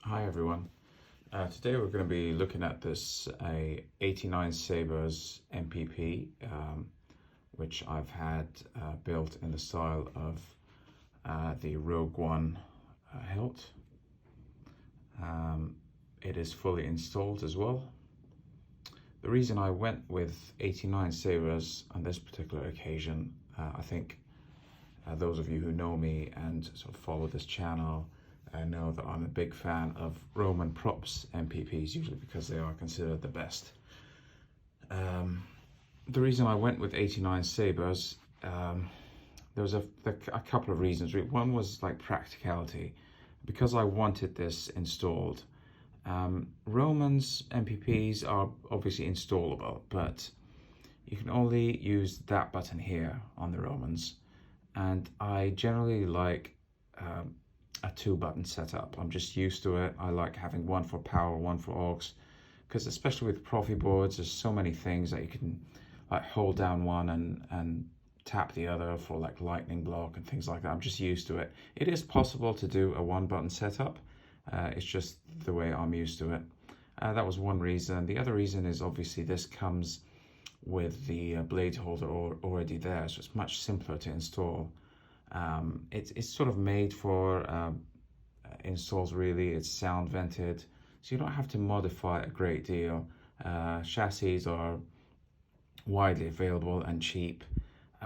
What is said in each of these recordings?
Hi everyone. Today we're going to be looking at this 89 Sabers MPP, which I've had built in the style of the Rogue One hilt. It is fully installed as well. The reason I went with 89 Sabers on this particular occasion, I think those of you who know me and sort of follow this channel know that I'm a big fan of Roman props MPPs, usually because they are considered the best. The reason I went with 89 Sabers, there was a couple of reasons. One was like practicality, because I wanted this installed. Romans MPPs are obviously installable, but you can only use that button here on the Romans, and I generally like a 2-button setup. I'm just used to it. I like having one for power, one for aux, because especially with profi boards, there's so many things that you can like hold down one and tap the other for like lightning block and things like that. I'm just used to it. It is possible to do a 1-button setup. It's just the way I'm used to it. That was one reason. The other reason is obviously this comes with the blade holder already there, so it's much simpler to install. It's sort of made for installs really. It's sound vented, so you don't have to modify a great deal. Chassis are widely available and cheap.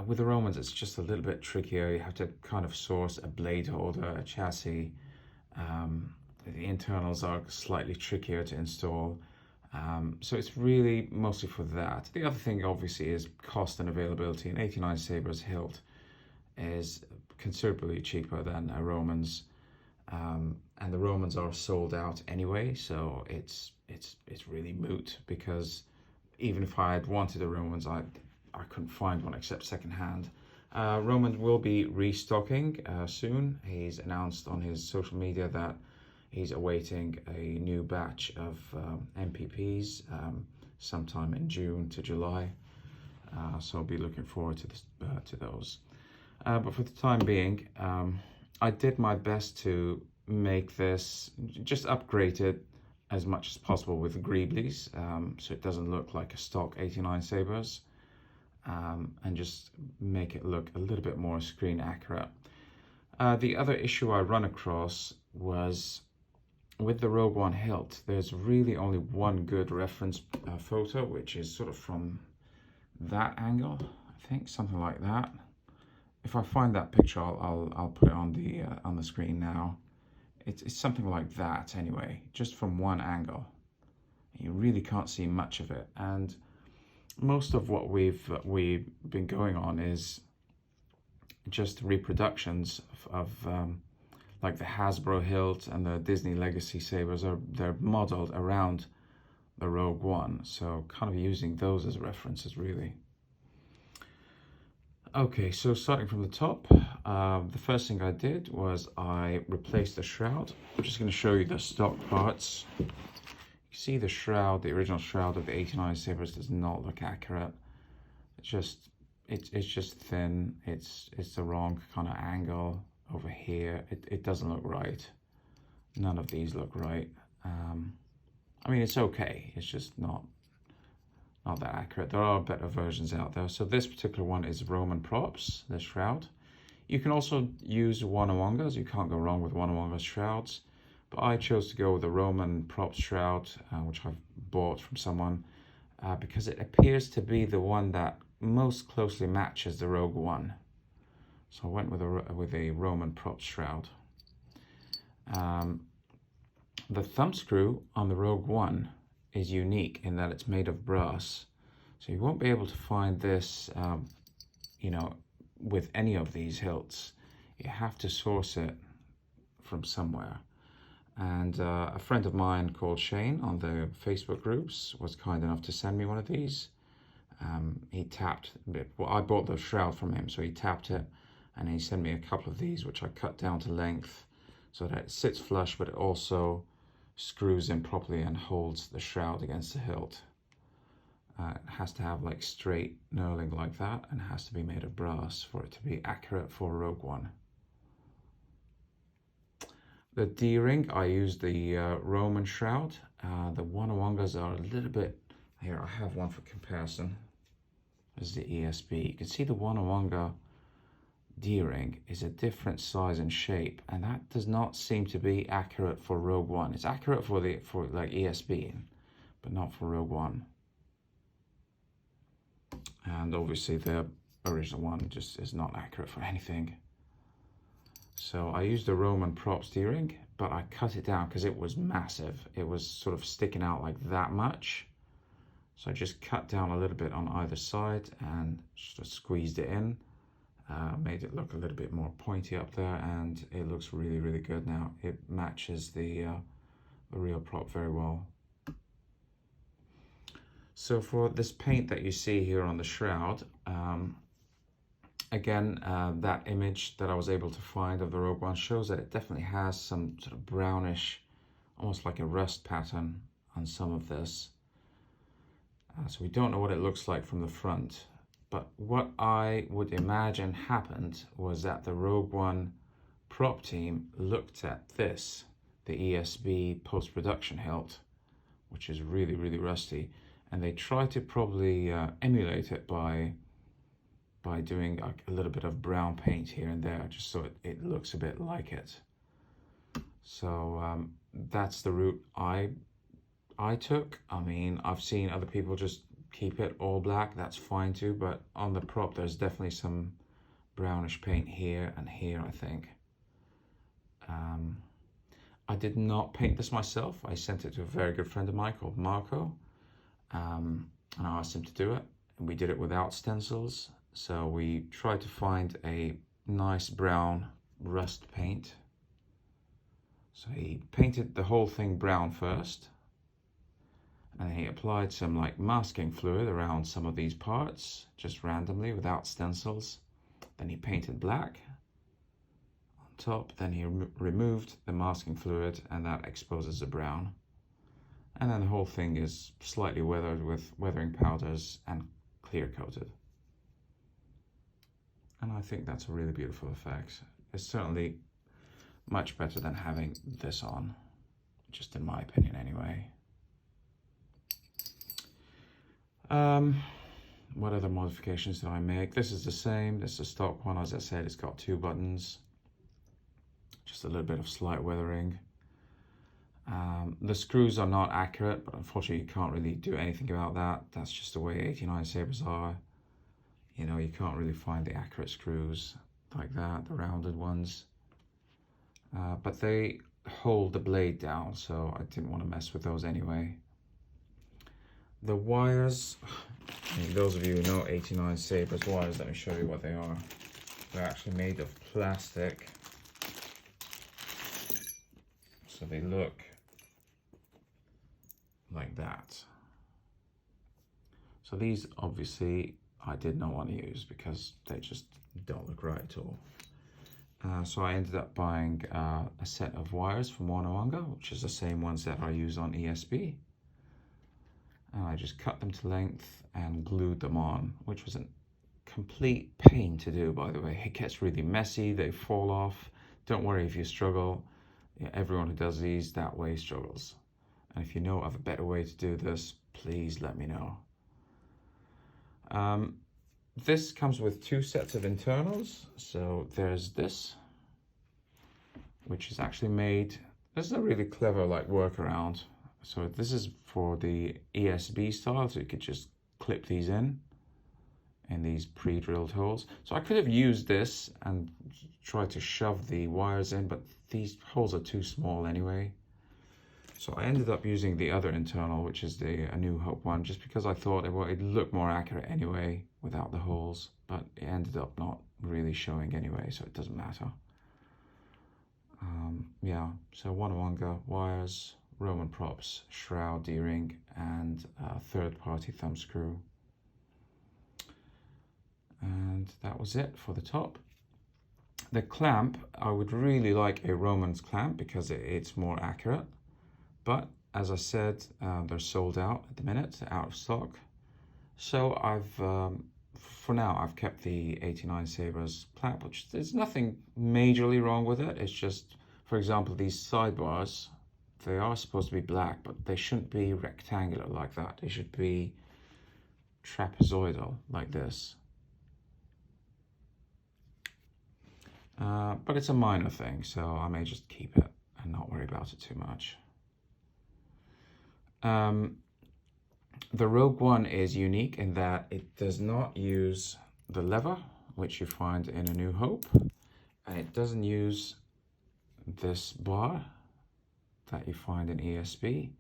With the Romans, it's just a little bit trickier. You have to kind of source a blade holder, a chassis. The internals are slightly trickier to install. So it's really mostly for that. The other thing obviously is cost and availability. An 89 Sabers hilt is considerably cheaper than a Romans, and the Romans are sold out anyway, so it's really moot, because even if I had wanted a Romans, I couldn't find one except secondhand. Romans will be restocking soon. He's announced on his social media that he's awaiting a new batch of MPPs sometime in June to July. So I'll be looking forward to those. But for the time being, I did my best to make this, just upgrade it as much as possible with greeblies, so it doesn't look like a stock 89 Sabers, and just make it look a little bit more screen accurate. The other issue I run across was with the Rogue One hilt, there's really only one good reference photo, which is sort of from that angle, I think, something like that. If I find that picture, I'll put it on the screen now. It's something like that anyway, just from one angle. You really can't see much of it, and most of what we've been going on is just reproductions of like the Hasbro hilt and the Disney Legacy Sabers. They're modeled around the Rogue One, so kind of using those as references really. Okay, so starting from the top, the first thing I did was I replaced the shroud. I'm just going to show you the stock parts. You see the shroud, the original shroud of the 89 Sabers does not look accurate. It's just thin. It's the wrong kind of angle over here. It doesn't look right. None of these look right. I mean, it's okay. It's just not that accurate. There are better versions out there. So this particular one is Roman props, the shroud. You can also use one among us. You can't go wrong with one among us shrouds. But I chose to go with the Roman props shroud, which I've bought from someone, because it appears to be the one that most closely matches the Rogue One. So I went with a Roman props shroud. The thumb screw on the Rogue One is unique in that it's made of brass, so you won't be able to find this with any of these hilts. You have to source it from somewhere, and a friend of mine called Shane on the Facebook groups was kind enough to send me one of these. He tapped it. Well, I bought the shroud from him, so he tapped it and he sent me a couple of these, which I cut down to length so that it sits flush, but it also screws in properly and holds the shroud against the hilt. It has to have like straight knurling like that, and it has to be made of brass for it to be accurate for Rogue One. The D-ring, I used the Roman shroud. The Wanawangas are a little bit, here I have one for comparison. This is the ESB. You can see the Wanawanga D-ring is a different size and shape, and that does not seem to be accurate for Rogue One. It's accurate for like ESB, but not for Rogue One. And obviously the original one just is not accurate for anything. So I used the Roman props D-ring, but I cut it down because it was massive. It was sort of sticking out like that much. So I just cut down a little bit on either side and just squeezed it in. Made it look a little bit more pointy up there, and it looks really, really good now. It matches the real prop very well. So for this paint that you see here on the shroud, again, that image that I was able to find of the Rogue One shows that it definitely has some sort of brownish, almost like a rust pattern on some of this. So we don't know what it looks like from the front, but what I would imagine happened was that the Rogue One prop team looked at this, the ESB post-production hilt, which is really, really rusty, and they tried to probably emulate it by doing a little bit of brown paint here and there, just so it looks a bit like it. So that's the route I took. I mean, I've seen other people just keep it all black, that's fine too, but on the prop there's definitely some brownish paint here and here, I think. I did not paint this myself. I sent it to a very good friend of mine called Marco, and I asked him to do it, and we did it without stencils. So we tried to find a nice brown rust paint. So he painted the whole thing brown first, and he applied some like masking fluid around some of these parts, just randomly without stencils. Then he painted black on top, then he removed the masking fluid, and that exposes the brown. And then the whole thing is slightly weathered with weathering powders and clear coated. And I think that's a really beautiful effect. It's certainly much better than having this on, just in my opinion anyway. What other modifications did I make? This is the same. This is a stock one. As I said, it's got 2 buttons. Just a little bit of slight weathering. The screws are not accurate, but unfortunately you can't really do anything about that. That's just the way 89 Sabers are. You know, you can't really find the accurate screws like that, the rounded ones. But they hold the blade down, so I didn't want to mess with those anyway. The wires, I mean, those of you who know 89 Sabers wires, let me show you what they are. They're actually made of plastic. So they look like that. So these obviously I did not want to use because they just don't look right at all. So I ended up buying a set of wires from Wanawanga, which is the same ones that I use on ESB. And I just cut them to length and glued them on, which was a complete pain to do, by the way. It gets really messy, they fall off. Don't worry if you struggle. Yeah, everyone who does these that way struggles. And if you know of a better way to do this, please let me know. This comes with 2 sets of internals. So there's this, which is actually made, this is a really clever like workaround. So this is for the ESB style, so you could just clip these in these pre-drilled holes. So I could have used this and tried to shove the wires in, but these holes are too small anyway. So I ended up using the other internal, which is the A New Hope one, just because I thought it'd look more accurate anyway without the holes, but it ended up not really showing anyway, so it doesn't matter. Yeah, so Wanawanga wires, Roman props, shroud, D-ring, and third-party thumb screw. And that was it for the top. The clamp, I would really like a Roman's clamp because it's more accurate. But as I said, they're sold out at the minute, out of stock. So for now, I've kept the 89 Sabers clamp, which there's nothing majorly wrong with it. It's just For example, these sidebars, they are supposed to be black, but they shouldn't be rectangular like that. They should be trapezoidal like this. But it's a minor thing, so I may just keep it and not worry about it too much. The Rogue One is unique in that it does not use the lever, which you find in A New Hope, and it doesn't use this bar that you find in ESB.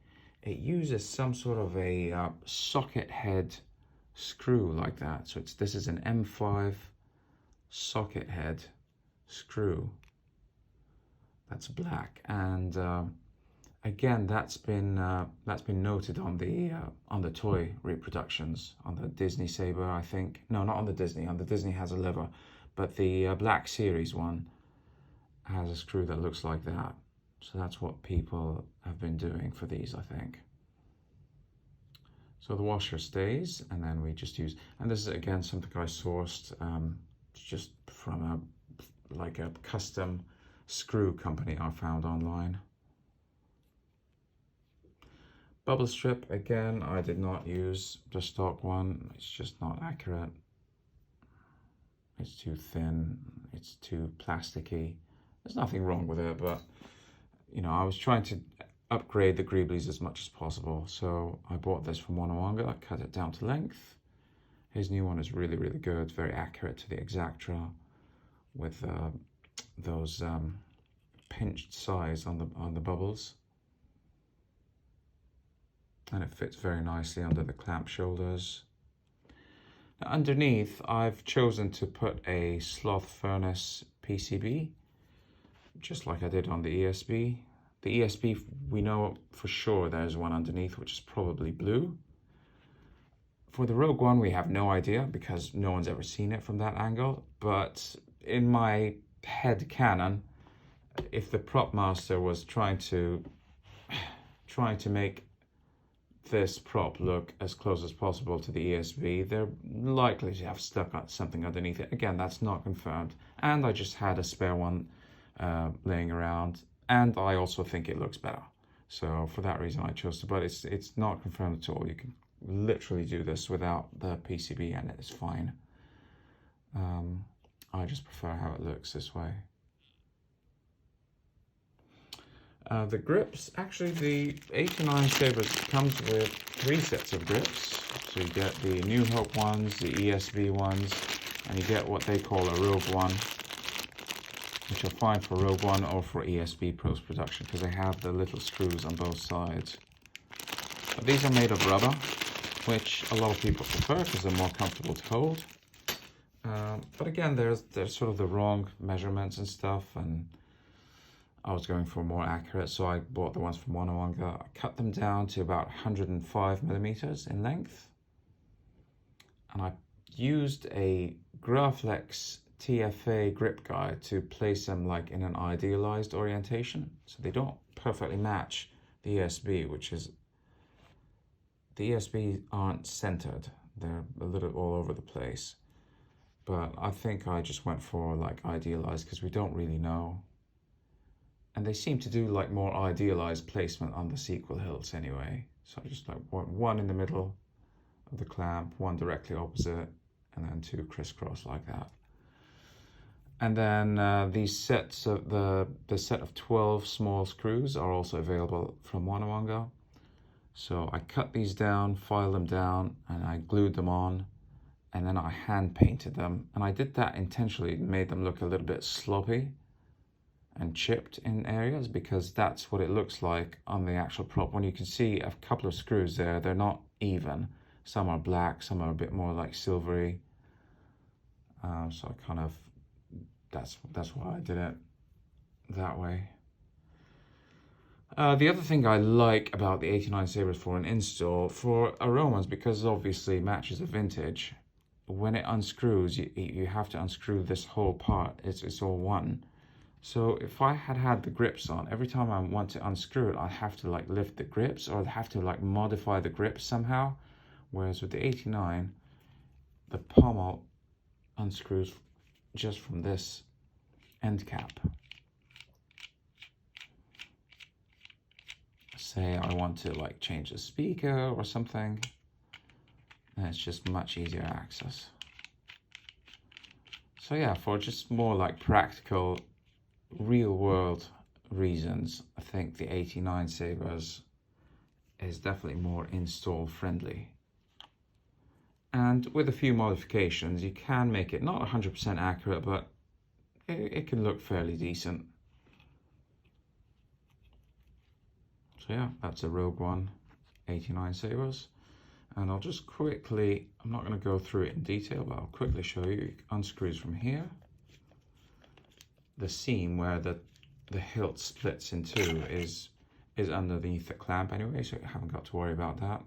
It uses some sort of a socket head screw like that. So this is an M5 socket head screw that's black, and again, that's been noted on the toy reproductions, on the Disney Saber, I think. No, not on the Disney. On the Disney has a lever, but the Black Series one has a screw that looks like that. So that's what people have been doing for these, I think. So the washer stays, and then we just use, and this is again something I sourced just from a custom screw company I found online. Bubble strip, again, I did not use the stock one. It's just not accurate. It's too thin, it's too plasticky. There's nothing wrong with it, but you know, I was trying to upgrade the Greeblies as much as possible. So I bought this from Wanawanga, cut it down to length. His new one is really, really good, very accurate to the Exactra, with those pinched size on the bubbles. And it fits very nicely under the clamp shoulders. Now underneath, I've chosen to put a sloth furnace PCB, just like I did on the ESB. The ESB, we know for sure there's one underneath, which is probably blue. For the Rogue One, we have no idea because no one's ever seen it from that angle. But in my head canon, if the prop master was trying to make this prop look as close as possible to the ESB, they're likely to have stuck something underneath it. Again, that's not confirmed. And I just had a spare one laying around, and I also think it looks better. So for that reason I chose to, but it's not confirmed at all. You can literally do this without the PCB and it's fine. I just prefer how it looks this way. The grips, actually the 89 Sabers comes with 3 sets of grips. So you get the New Hope ones, the ESB ones, and you get what they call a Rogue One, which you'll find for Rogue One or for ESB post-production, because they have the little screws on both sides. But these are made of rubber, which a lot of people prefer because they're more comfortable to hold. But again, there's sort of the wrong measurements and stuff, and I was going for more accurate, so I bought the ones from Wanawanga. I cut them down to about 105 millimeters in length, and I used a Graflex TFA grip guide to place them like in an idealized orientation, so they don't perfectly match the ESB, which is, the ESB aren't centered, they're a little all over the place. But I think I just went for like idealized because we don't really know. And they seem to do like more idealized placement on the sequel hilts anyway. So I just like one in the middle of the clamp, one directly opposite, and then 2 crisscross like that. And then these sets of the set of 12 small screws are also available from Wanawanga. So I cut these down, filed them down, and I glued them on, and then I hand painted them. And I did that intentionally, made them look a little bit sloppy and chipped in areas, because that's what it looks like on the actual prop. When you can see a couple of screws there, they're not even. Some are black, some are a bit more like silvery. So I kind of, that's why I did it that way. The other thing I like about the 89 Sabers for an install, for aromas, because obviously matches a vintage, when it unscrews, you have to unscrew this whole part. It's all one. So if I had the grips on, every time I want to unscrew it, I have to like lift the grips, or I have to like modify the grips somehow. Whereas with the 89, the pommel unscrews just from this end cap. say I want to like change the speaker or something, and it's just much easier access. So yeah, for just more like practical, real world reasons, I think the 89 Sabers is definitely more install friendly. And with a few modifications, you can make it not 100% accurate, but it can look fairly decent. So yeah, that's a Rogue One 89 Sabers. And I'll just quickly, I'm not going to go through it in detail, but I'll quickly show you. It unscrews from here. The seam where the hilt splits in two is underneath the clamp anyway, so you haven't got to worry about that.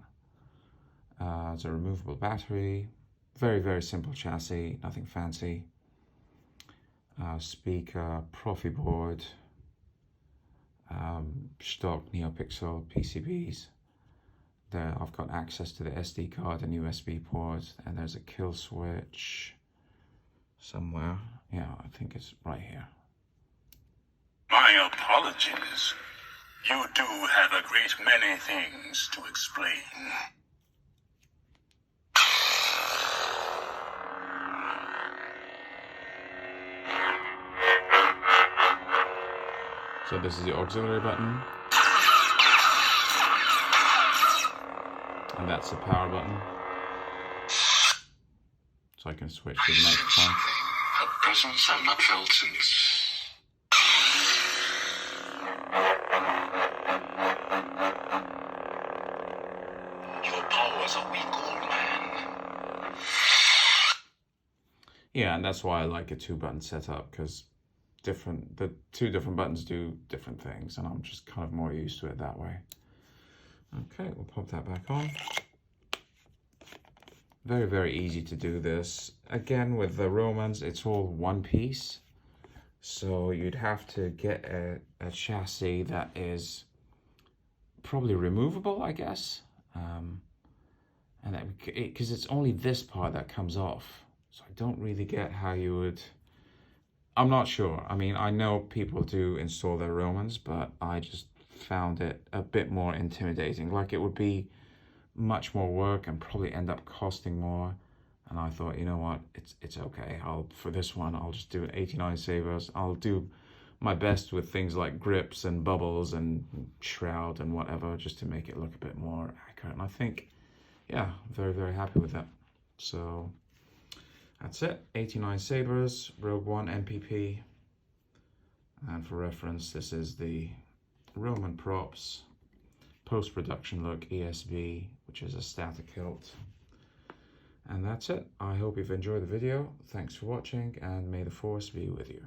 It's a removable battery. Very, very simple chassis, nothing fancy. Speaker, Profi board, stock NeoPixel PCBs. There, I've got access to the SD card and USB port, and there's a kill switch somewhere. Yeah, I think it's right here. My apologies. You do have a great many things to explain. So this is the auxiliary button. And that's the power button. So I can switch to the next one. A presence I've not felt since... Your powers are weak, old man. Yeah, and that's why I like a two-button setup, because the two different buttons do different things, and I'm just kind of more used to it that way. Okay, we'll pop that back on. Very, very easy to do this. Again, with the Romans, it's all one piece. So you'd have to get a chassis that is probably removable, I guess. And because it's only this part that comes off. So I don't really get how you would... I'm not sure. I mean, I know people do install their Romans, but I just found it a bit more intimidating. Like, it would be much more work and probably end up costing more. And I thought, you know what, it's okay. For this one, I'll just do 89 Sabers. I'll do my best with things like grips and bubbles and shroud and whatever, just to make it look a bit more accurate. And I think, yeah, very, very happy with that. So that's it. 89 Sabers, Rogue One MPP. And for reference, this is the Roman props post-production look ESB, which is a static hilt. And that's it. I hope you've enjoyed the video. Thanks for watching, and may the Force be with you.